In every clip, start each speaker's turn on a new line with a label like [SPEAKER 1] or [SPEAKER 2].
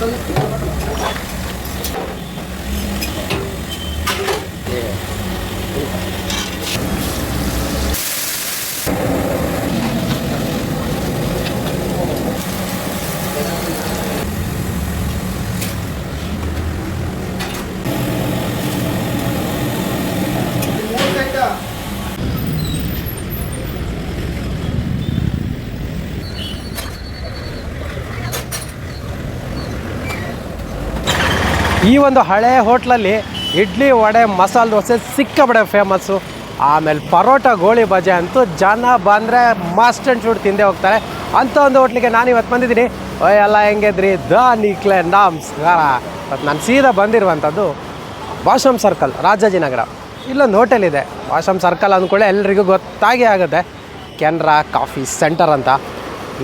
[SPEAKER 1] ಈ ಒಂದು ಹಳೆ ಹೋಟ್ಲಲ್ಲಿ ಇಡ್ಲಿ ವಡೆ ಮಸಾಲೆ ದೋಸೆ ಸಿಕ್ಕಾಪಟ್ಟೆ ಫೇಮಸ್ಸು. ಆಮೇಲೆ ಪರೋಟ ಗೋಳಿ ಬಜೆ ಅಂತೂ ಜನ ಬಂದರೆ ಮಸ್ಟ್ ಆ್ಯಂಡ್ ಶೂಟ್ ತಿಂದೇ ಹೋಗ್ತಾರೆ. ಅಂಥ ಒಂದು ಹೋಟ್ಲಿಗೆ ನಾನು ಇವತ್ತು ಬಂದಿದ್ದೀನಿ. ಎಲ್ಲ ಹೆಂಗಿದ್ರಿ ನೀಕ್ಲೆ ನಮಸ್ಕಾರ. ಮತ್ತು ನಾನು ಸೀದಾ ಬಂದಿರುವಂಥದ್ದು ಭಾಷಮ್ ಸರ್ಕಲ್, ರಾಜಾಜಿನಗರ. ಇಲ್ಲೊಂದು ಹೋಟೆಲ್ ಇದೆ ಭಾಷಮ್ ಸರ್ಕಲ್ ಅಂದ್ಕೊಳ್ಳೆ ಎಲ್ರಿಗೂ ಗೊತ್ತಾಗೇ ಆಗುತ್ತೆ, ಕೆನರಾ ಕಾಫಿ ಸೆಂಟರ್ ಅಂತ.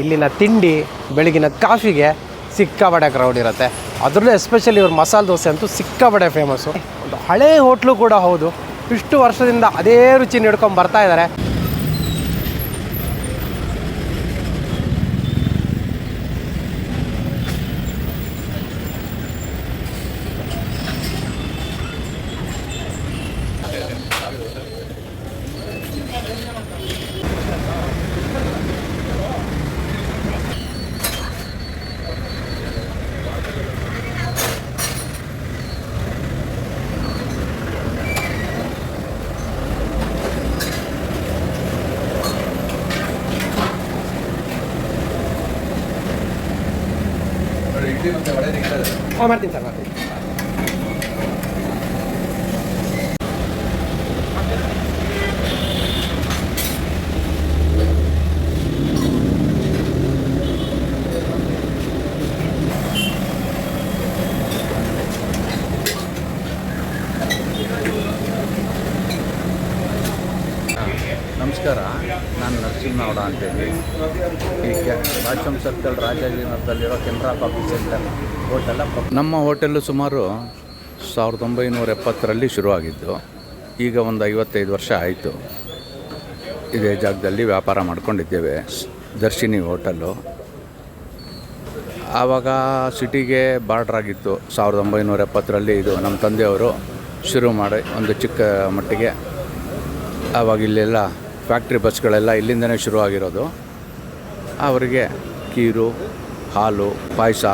[SPEAKER 1] ಇಲ್ಲಿನ ತಿಂಡಿ ಬೆಳಗಿನ ಕಾಫಿಗೆ ಸಿಕ್ಕಾಪಟ್ಟೆ ಕ್ರೌಡ್ ಇರುತ್ತೆ. ಅದರಲ್ಲೂ ಎಸ್ಪೆಷಲಿ ಇವ್ರ ಮಸಾಲೆ ದೋಸೆ ಅಂತೂ ಸಿಕ್ಕಾಪಟ್ಟೆ ಫೇಮಸ್ಸು. ಒಂದು ಹಳೇ ಹೋಟ್ಲು ಕೂಡ ಹೌದು. ಇಷ್ಟು ವರ್ಷದಿಂದ ಅದೇ ರುಚಿ ನೀಡ್ಕೊಂಡು ಬರ್ತಾ ಇದ್ದಾರೆ. ಮಾಡ್ತೀನಿ ಸರ್, ಮಾಡ್ತೀನಿ.
[SPEAKER 2] ನಮಸ್ಕಾರ, ನಾನು ನರಸಿಂಹಗೌಡ ಅಂತೇಳಿ. ಈ ಭಾಷಮ್ ಸರ್ಕಲ್ ರಾಜಾಜಿನಗರದಲ್ಲಿರೋ ಕೆನರಾ ಕಾಫಿ ಸೆಂಟರ್ ಹೋಟೆಲ್ಲ. ನಮ್ಮ ಹೋಟೆಲ್ಲು ಸುಮಾರು 1970ರಲ್ಲಿ ಶುರುವಾಗಿದ್ದು, ಈಗ ಒಂದು 55 ವರ್ಷ ಆಯಿತು. ಇದೇ ಜಾಗದಲ್ಲಿ ವ್ಯಾಪಾರ ಮಾಡ್ಕೊಂಡಿದ್ದೇವೆ. ದರ್ಶಿನಿ ಹೋಟೆಲ್ಲು ಆವಾಗ ಸಿಟಿಗೆ ಬಾರ್ಡ್ರಾಗಿತ್ತು. 1970ರಲ್ಲಿ ಇದು ನಮ್ಮ ತಂದೆಯವರು ಶುರು ಮಾಡಿ ಒಂದು ಚಿಕ್ಕ ಮಟ್ಟಿಗೆ. ಆವಾಗ ಇಲ್ಲೆಲ್ಲ ಫ್ಯಾಕ್ಟ್ರಿ ಬಸ್ಗಳೆಲ್ಲ ಇಲ್ಲಿಂದನೇ ಶುರುವಾಗಿರೋದು. ಅವರಿಗೆ ಕೀರು, ಹಾಲು, ಪಾಯಸ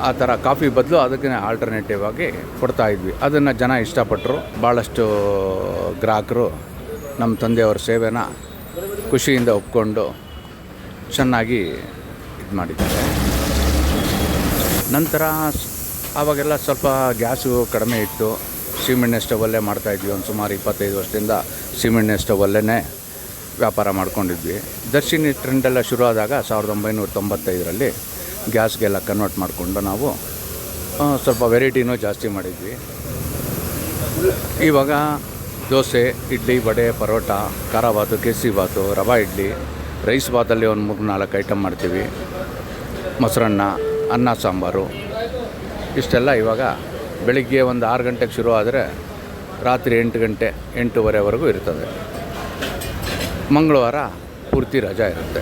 [SPEAKER 2] ಆ ಥರ ಕಾಫಿ ಬದಲು ಅದಕ್ಕೆ ಆಲ್ಟರ್ನೇಟಿವ್ ಆಗಿ ಕೊಡ್ತಾಯಿದ್ವಿ. ಅದನ್ನು ಜನ ಇಷ್ಟಪಟ್ಟರು. ಭಾಳಷ್ಟು ಗ್ರಾಹಕರು ನಮ್ಮ ತಂದೆಯವರ ಸೇವೆನ ಖುಷಿಯಿಂದ ಒಪ್ಕೊಂಡು ಚೆನ್ನಾಗಿ ಇದು ಮಾಡಿದ್ದಾರೆ. ನಂತರ ಆವಾಗೆಲ್ಲ ಸ್ವಲ್ಪ ಗ್ಯಾಸು ಕಡಿಮೆ ಇತ್ತು. ಸೀಮೆಣ್ಣೆ ಸ್ಟವಲ್ಲೇ ಮಾಡ್ತಾಯಿದ್ವಿ. ಒಂದು ಸುಮಾರು 25 ವರ್ಷದಿಂದ ಸೀಮೆಣ್ಣೆ ಸ್ಟವಲ್ಲೇ ವ್ಯಾಪಾರ ಮಾಡ್ಕೊಂಡಿದ್ವಿ. ದರ್ಶಿನಿ ಟ್ರೆಂಡೆಲ್ಲ ಶುರು ಆದಾಗ 1995ರಲ್ಲಿ ಗ್ಯಾಸ್ಗೆಲ್ಲ ಕನ್ವರ್ಟ್ ಮಾಡಿಕೊಂಡು ನಾವು ಸ್ವಲ್ಪ ವೆರೈಟಿನೂ ಜಾಸ್ತಿ ಮಾಡಿದ್ವಿ. ಇವಾಗ ದೋಸೆ, ಇಡ್ಲಿ, ವಡೆ, ಪರೋಟ, ಖಾರ ಬಾತು, ಕೇಸರಿ ಬಾತು, ರವಾ ಇಡ್ಲಿ, ರೈಸ್ ಬಾತಲ್ಲಿ ಒಂದು 3-4 ಐಟಮ್ ಮಾಡ್ತೀವಿ. ಮೊಸರನ್ನ, ಅನ್ನ ಸಾಂಬಾರು ಇಷ್ಟೆಲ್ಲ ಇವಾಗ ಬೆಳಿಗ್ಗೆ ಒಂದು 6 ಗಂಟೆಗೆ ಶುರು ಆದರೆ ರಾತ್ರಿ 8 ಗಂಟೆ 8:30ವರೆಗೂ ಇರ್ತದೆ. ಮಂಗಳವಾರ ಪೂರ್ತಿ ರಜಾ ಇರುತ್ತೆ.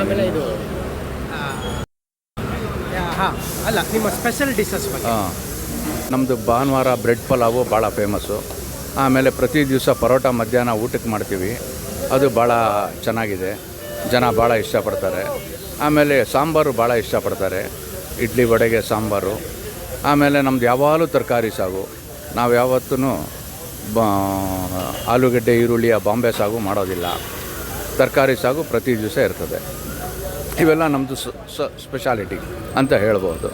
[SPEAKER 1] ಆಮೇಲೆ ಇದು ಅಲ್ಲ, ನಿಮ್ಮ ಸ್ಪೆಷಲ್ ಡಿಶಸ್ ಬಗ್ಗೆ.
[SPEAKER 2] ನಮ್ಮದು ಭಾನುವಾರ ಬ್ರೆಡ್ ಪಲಾವು ಭಾಳ ಫೇಮಸ್ಸು. ಆಮೇಲೆ ಪ್ರತಿ ದಿವಸ ಪರೋಟ ಮಧ್ಯಾಹ್ನ ಊಟಕ್ಕೆ ಮಾಡ್ತೀವಿ. ಅದು ಭಾಳ ಚೆನ್ನಾಗಿದೆ, ಜನ ಭಾಳ ಇಷ್ಟಪಡ್ತಾರೆ. ಆಮೇಲೆ ಸಾಂಬಾರು ಭಾಳ ಇಷ್ಟಪಡ್ತಾರೆ, ಇಡ್ಲಿ ವಡೆಗೆ ಸಾಂಬಾರು. ಆಮೇಲೆ ನಮ್ದು ಯಾವಾಗಲೂ ತರಕಾರಿ ಸಾಗು. ನಾವು ಯಾವತ್ತೂ ಆಲೂಗಡ್ಡೆ, ಈರುಳ್ಳಿಯ ಬಾಂಬೆ ಸಾಗು ಮಾಡೋದಿಲ್ಲ. ತರಕಾರಿ ಸಾಗು ಪ್ರತಿ ದಿವಸ ಇರ್ತದೆ. ಇವೆಲ್ಲ ನಮ್ಮದು ಸ್ಪೆಷಾಲಿಟಿ ಅಂತ ಹೇಳ್ಬೋದು.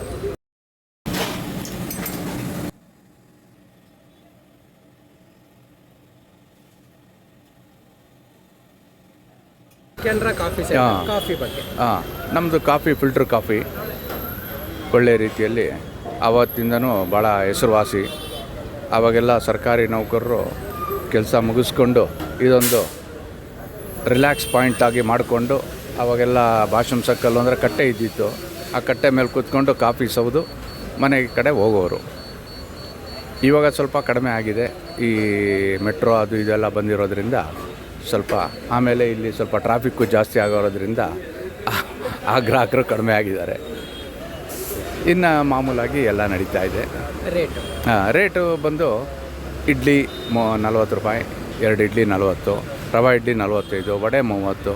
[SPEAKER 1] ಕೆನರಾ ಕಾಫಿ ಕಾಫಿ ಬಗ್ಗೆ.
[SPEAKER 2] ನಮ್ಮದು ಕಾಫಿ ಫಿಲ್ಟರ್ ಕಾಫಿ ಒಳ್ಳೆಯ ರೀತಿಯಲ್ಲಿ ಆವತ್ತಿಂದನೂ ಭಾಳ ಹೆಸರುವಾಸಿ. ಆವಾಗೆಲ್ಲ ಸರ್ಕಾರಿ ನೌಕರರು ಕೆಲಸ ಮುಗಿಸ್ಕೊಂಡು ಇದೊಂದು ರಿಲ್ಯಾಕ್ಸ್ ಪಾಯಿಂಟ್ ಆಗಿ ಮಾಡಿಕೊಂಡು, ಆವಾಗೆಲ್ಲ ಭಾಷಮ್ ಸರ್ಕಲ್ ಅಂದರೆ ಕಟ್ಟೆ ಇದ್ದಿತ್ತು. ಆ ಕಟ್ಟೆ ಮೇಲೆ ಕೂತ್ಕೊಂಡು ಕಾಫಿ ಸೌದು ಮನೆ ಕಡೆ ಹೋಗೋರು. ಇವಾಗ ಸ್ವಲ್ಪ ಕಡಿಮೆ ಆಗಿದೆ, ಈ ಮೆಟ್ರೋ ಅದು ಇದೆಲ್ಲ ಬಂದಿರೋದ್ರಿಂದ ಸ್ವಲ್ಪ. ಆಮೇಲೆ ಇಲ್ಲಿ ಸ್ವಲ್ಪ ಟ್ರಾಫಿಕ್ಕು ಜಾಸ್ತಿ ಆಗೋದ್ರಿಂದ ಆ ಗ್ರಾಹಕರು ಕಡಿಮೆ ಆಗಿದ್ದಾರೆ. ಇನ್ನು ಮಾಮೂಲಾಗಿ ಎಲ್ಲ ನಡೀತಾ ಇದೆ. ರೇಟು ಬಂದು ಇಡ್ಲಿ 40 ರೂಪಾಯಿ, 2 ಇಡ್ಲಿ 40, ರವೆ ಇಡ್ಲಿ 45, ವಡೆ 30,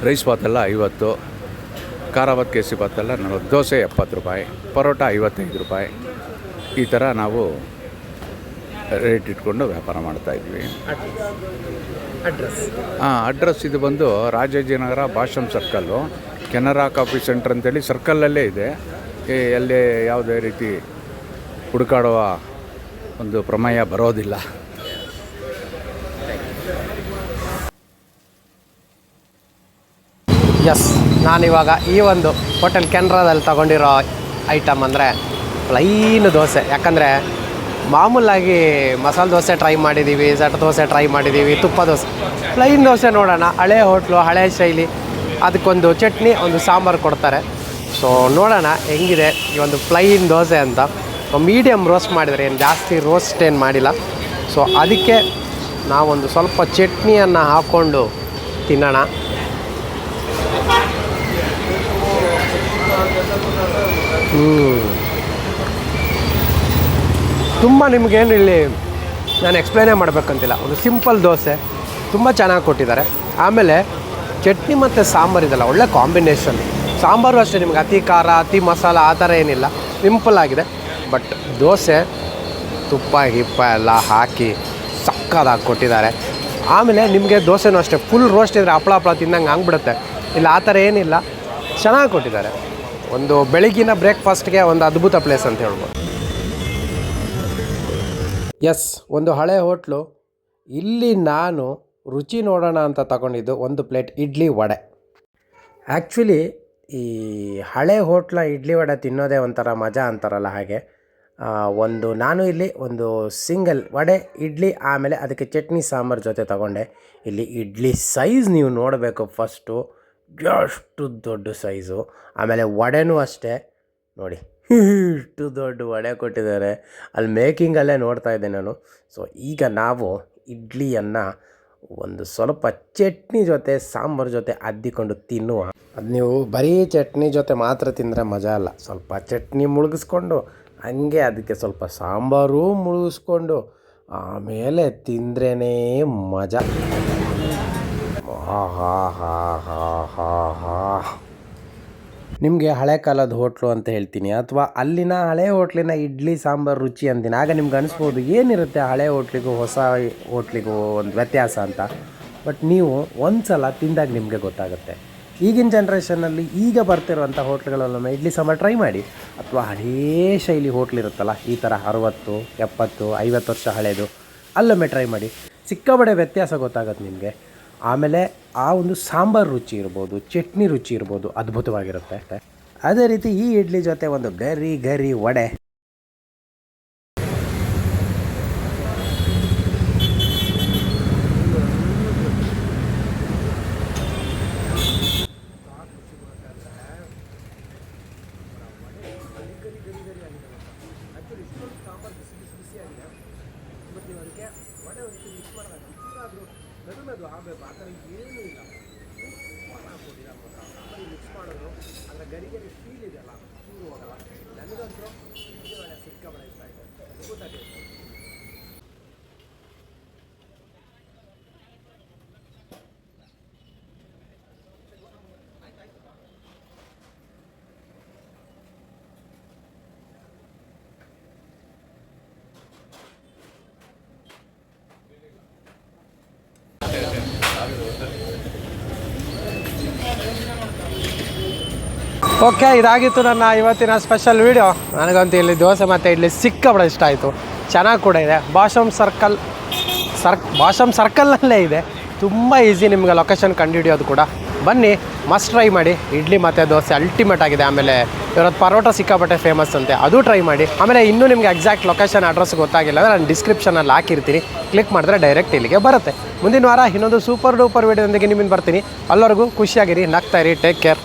[SPEAKER 2] ರೈಸ್ ಬಾತೆಲ್ಲ 50, ಖಾರ ಬಾತ್ ಕೇಸರಿ ಬಾತೆಲ್ಲ 40, ದೋಸೆ 70 ರೂಪಾಯಿ, ಪರೋಟ 55 ರೂಪಾಯಿ. ಈ ಥರ ನಾವು ರೇಟ್ ಇಟ್ಕೊಂಡು ವ್ಯಾಪಾರ ಮಾಡ್ತಾಯಿದ್ವಿ. ಅಡ್ರೆಸ್ ಇದು ಬಂದು Rajajinagar Bhashyam circle, Canara coffee centre ಅಂತೇಳಿ ಸರ್ಕಲ್ಲಲ್ಲೇ ಇದೆ. ಎಲ್ಲೇ ಯಾವುದೇ ರೀತಿ ಹುಡುಕಾಡುವ ಒಂದು ಪ್ರಮೇಯ ಬರೋದಿಲ್ಲ.
[SPEAKER 1] ಎಸ್, ನಾನಿವಾಗ ಈ ಒಂದು ಹೋಟೆಲ್ ಕೆನರಾದಲ್ಲಿ ತಗೊಂಡಿರೋ ಐಟಮ್ ಅಂದರೆ ಪ್ಲೈನ್ ದೋಸೆ. ಯಾಕಂದರೆ ಮಾಮೂಲಾಗಿ ಮಸಾಲೆ ದೋಸೆ ಟ್ರೈ ಮಾಡಿದ್ದೀವಿ, ಸೆಟ್ ದೋಸೆ ಟ್ರೈ ಮಾಡಿದ್ದೀವಿ, ತುಪ್ಪ ದೋಸೆ. ಪ್ಲೈನ್ ದೋಸೆ ನೋಡೋಣ, ಹಳೆ ಹೋಟ್ಲು, ಹಳೆ ಶೈಲಿ, ಅದಕ್ಕೊಂದು ಚಟ್ನಿ, ಒಂದು ಸಾಂಬಾರು ಕೊಡ್ತಾರೆ. ಸೊ ನೋಡೋಣ ಹೆಂಗಿದೆ ಈ ಒಂದು ಪ್ಲೈನ್ ದೋಸೆ ಅಂತ. ಮೀಡಿಯಮ್ ರೋಸ್ಟ್ ಮಾಡಿದರೆ, ಏನು ಜಾಸ್ತಿ ರೋಸ್ಟ್ ಏನು ಮಾಡಿಲ್ಲ. ಸೊ ಅದಕ್ಕೆ ನಾವೊಂದು ಸ್ವಲ್ಪ ಚಟ್ನಿಯನ್ನು ಹಾಕ್ಕೊಂಡು ತಿನ್ನೋಣ. ತುಂಬ ನಿಮಗೇನು ಇಲ್ಲಿ ನಾನು ಎಕ್ಸ್ಪ್ಲೈನೇ ಮಾಡಬೇಕಂತಿಲ್ಲ, ಒಂದು ಸಿಂಪಲ್ ದೋಸೆ ತುಂಬ ಚೆನ್ನಾಗಿ ಕೊಟ್ಟಿದ್ದಾರೆ. ಆಮೇಲೆ ಚಟ್ನಿ ಮತ್ತು ಸಾಂಬಾರು ಇದೆಲ್ಲ ಒಳ್ಳೆ ಕಾಂಬಿನೇಷನ್. ಸಾಂಬಾರು ಅಷ್ಟೇ, ನಿಮ್ಗೆ ಅತಿ ಖಾರ ಅತಿ ಮಸಾಲ ಆ ಥರ ಏನಿಲ್ಲ, ಸಿಂಪಲ್ ಆಗಿದೆ. ಬಟ್ ದೋಸೆ ತುಪ್ಪ ಗಿಪ್ಪ ಎಲ್ಲ ಹಾಕಿ ಸಕ್ಕದಾಗಿ ಕೊಟ್ಟಿದ್ದಾರೆ. ಆಮೇಲೆ ನಿಮಗೆ ದೋಸೆನೂ ಅಷ್ಟೇ ಫುಲ್ ರೋಸ್ಟ್ ಇದ್ದರೆ ಹಪ್ಪಳ ತಿನ್ನಂಗೆ ಆಗ್ಬಿಡುತ್ತೆ. ಇಲ್ಲ ಆ ಥರ ಏನಿಲ್ಲ, ಚೆನ್ನಾಗಿ ಕೊಟ್ಟಿದ್ದಾರೆ. ಒಂದು ಬೆಳಗಿನ ಬ್ರೇಕ್ಫಾಸ್ಟ್ಗೆ ಒಂದು ಅದ್ಭುತ ಪ್ಲೇಸ್ ಅಂತ ಹೇಳ್ಬೋದು. ಎಸ್, ಒಂದು ಹಳೆ ಹೋಟ್ಲು. ಇಲ್ಲಿ ನಾನು ರುಚಿ ನೋಡೋಣ ಅಂತ ತಗೊಂಡಿದ್ದು ಒಂದು ಪ್ಲೇಟ್ ಇಡ್ಲಿ ವಡೆ. ಆ್ಯಕ್ಚುಲಿ ಈ ಹಳೆ ಹೋಟ್ಲ ಇಡ್ಲಿ ವಡೆ ತಿನ್ನೋದೇ ಒಂಥರ ಮಜಾ ಅಂತಾರಲ್ಲ, ಹಾಗೆ ನಾನು ಇಲ್ಲಿ ಒಂದು ಸಿಂಗಲ್ ವಡೆ ಇಡ್ಲಿ, ಆಮೇಲೆ ಅದಕ್ಕೆ ಚಟ್ನಿ ಸಾಂಬಾರು ಜೊತೆ ತಗೊಂಡೆ. ಇಲ್ಲಿ ಇಡ್ಲಿ ಸೈಜ್ ನೀವು ನೋಡಬೇಕು ಫಸ್ಟು, ಎಷ್ಟು ದೊಡ್ಡ ಸೈಜು. ಆಮೇಲೆ ವಡೆನೂ ಅಷ್ಟೇ ನೋಡಿ, ಇಷ್ಟು ದೊಡ್ಡ ವಡೆ ಕೊಟ್ಟಿದ್ದಾರೆ. ಅಲ್ಲಿ ಮೇಕಿಂಗಲ್ಲೇ ನೋಡ್ತಾ ಇದ್ದೆ ನಾನು. ಸೊ ಈಗ ನಾವು ಇಡ್ಲಿಯನ್ನು ಒಂದು ಸ್ವಲ್ಪ ಚಟ್ನಿ ಜೊತೆ ಸಾಂಬಾರು ಜೊತೆ ಅದ್ದಿಕೊಂಡು ತಿನ್ನುವ. ಅದು ನೀವು ಬರೀ ಚಟ್ನಿ ಜೊತೆ ಮಾತ್ರ ತಿಂದರೆ ಮಜಾ ಅಲ್ಲ, ಸ್ವಲ್ಪ ಚಟ್ನಿ ಮುಳುಗಿಸ್ಕೊಂಡು ಹಂಗೆ ಅದಕ್ಕೆ ಸ್ವಲ್ಪ ಸಾಂಬಾರು ಮುಳುಗಿಸ್ಕೊಂಡು ಆಮೇಲೆ ತಿಂದ್ರೇ ಮಜಾ. ನಿಮಗೆ ಹಳೆ ಕಾಲದ ಹೋಟ್ಲು ಅಂತ ಹೇಳ್ತೀನಿ, ಅಥವಾ ಅಲ್ಲಿನ ಹಳೆ ಹೋಟ್ಲಿನ ಇಡ್ಲಿ ಸಾಂಬಾರು ರುಚಿ ಅಂತೀನಿ. ಆಗ ನಿಮ್ಗೆ ಅನಿಸ್ಬೋದು ಏನಿರುತ್ತೆ ಹಳೆ ಹೋಟ್ಲಿಗೂ ಹೊಸ ಹೋಟ್ಲಿಗೂ ಒಂದು ವ್ಯತ್ಯಾಸ ಅಂತ. ಬಟ್ ನೀವು ಒಂದು ಸಲ ತಿಂದಾಗ ನಿಮಗೆ ಗೊತ್ತಾಗುತ್ತೆ. ಈಗಿನ ಜನ್ರೇಷನ್ನಲ್ಲಿ ಈಗ ಬರ್ತಿರುವಂಥ ಹೋಟ್ಲುಗಳಲ್ಲೊಮ್ಮೆ ಇಡ್ಲಿ ಸಾಂಬಾರು ಟ್ರೈ ಮಾಡಿ, ಅಥವಾ ಹಳೇ ಶೈಲಿ ಹೋಟ್ಲಿರುತ್ತಲ್ಲ ಈ ಥರ 60, 70, 50 ವರ್ಷ ಹಳೆಯದು, ಅಲ್ಲೊಮ್ಮೆ ಟ್ರೈ ಮಾಡಿ. ಸಿಕ್ಕಾಬಡೆ ವ್ಯತ್ಯಾಸ ಗೊತ್ತಾಗುತ್ತೆ ನಿಮಗೆ. ಆಮೇಲೆ ಆ ಒಂದು ಸಾಂಬಾರು ರುಚಿ ಇರ್ಬೋದು, ಚಟ್ನಿ ರುಚಿ ಇರ್ಬೋದು, ಅದ್ಭುತವಾಗಿರುತ್ತೆ. ಅದೇ ರೀತಿ ಈ ಇಡ್ಲಿ ಜೊತೆ ಒಂದು ಗರಿ ವಡೆ. ಮೆದು ಆಗಬೇಕು, ಆ ಥರ ಏನೂ ಇಲ್ಲ. ಮಿಕ್ಸ್ ಮಾಡೋದು ಅದರ ಗರಿ ಫೀಲ್ ಇದೆಯಲ್ಲ, ಚೂರು ಹೋಗಲ್ಲ. ನನಗಂತೂ ಸಿಕ್ಕಾಬಳೆ ಇಷ್ಟ ಆಯಿತು, ಅದ್ಭುತ ಟೇಸ್ಟ್. ಓಕೆ, ಇದಾಗಿತ್ತು ನನ್ನ ಇವತ್ತಿನ ಸ್ಪೆಷಲ್ ವೀಡಿಯೋ. ನನಗಂತೂ ಇಲ್ಲಿ ದೋಸೆ ಮತ್ತು ಇಡ್ಲಿ ಸಿಕ್ಕಾಬಳೆ ಇಷ್ಟ ಆಯಿತು. ಚೆನ್ನಾಗಿ ಕೂಡ ಇದೆ. ಭಾಷಮ್ ಸರ್ಕಲ್ನಲ್ಲೇ ಇದೆ. ತುಂಬ ಈಸಿ ನಿಮಗೆ ಲೊಕೇಶನ್ ಕಂಡುಹಿಡಿಯೋದು ಕೂಡ. ಬನ್ನಿ, ಮಸ್ಟ್ ಟ್ರೈ ಮಾಡಿ. ಇಡ್ಲಿ ಮತ್ತು ದೋಸೆ ಅಲ್ಟಿಮೇಟ್ ಆಗಿದೆ. ಆಮೇಲೆ ಇವತ್ತು ಪರೋಟ ಸಿಕ್ಕಾಪಟ್ಟೆ ಫೇಮಸ್ ಅಂತೆ, ಅದು ಟ್ರೈ ಮಾಡಿ. ಆಮೇಲೆ ಇನ್ನೂ ನಿಮಗೆ ಎಕ್ಸಾಕ್ಟ್ ಲೊಕೇಶನ್ ಅಡ್ರೆಸ್ ಗೊತ್ತಾಗಿಲ್ಲ ಅಂದರೆ ನಾನು ಡಿಸ್ಕ್ರಿಪ್ಷನಲ್ಲಿ ಹಾಕಿರ್ತೀನಿ, ಕ್ಲಿಕ್ ಮಾಡಿದ್ರೆ ಡೈರೆಕ್ಟ್ ಇಲ್ಲಿಗೆ ಬರುತ್ತೆ. ಮುಂದಿನ ವಾರ ಇನ್ನೊಂದು ಸೂಪರ್ ಡೂಪರ್ ವೀಡಿಯೋದೊಂದಿಗೆ ನಿಮ್ಮಿಂದ ಬರ್ತೀನಿ. ಅಲ್ಲವರೆಗೂ ಖುಷಿಯಾಗಿರಿ, ನಗ್ತಾಯಿರಿ, ಟೇಕ್ ಕೇರ್.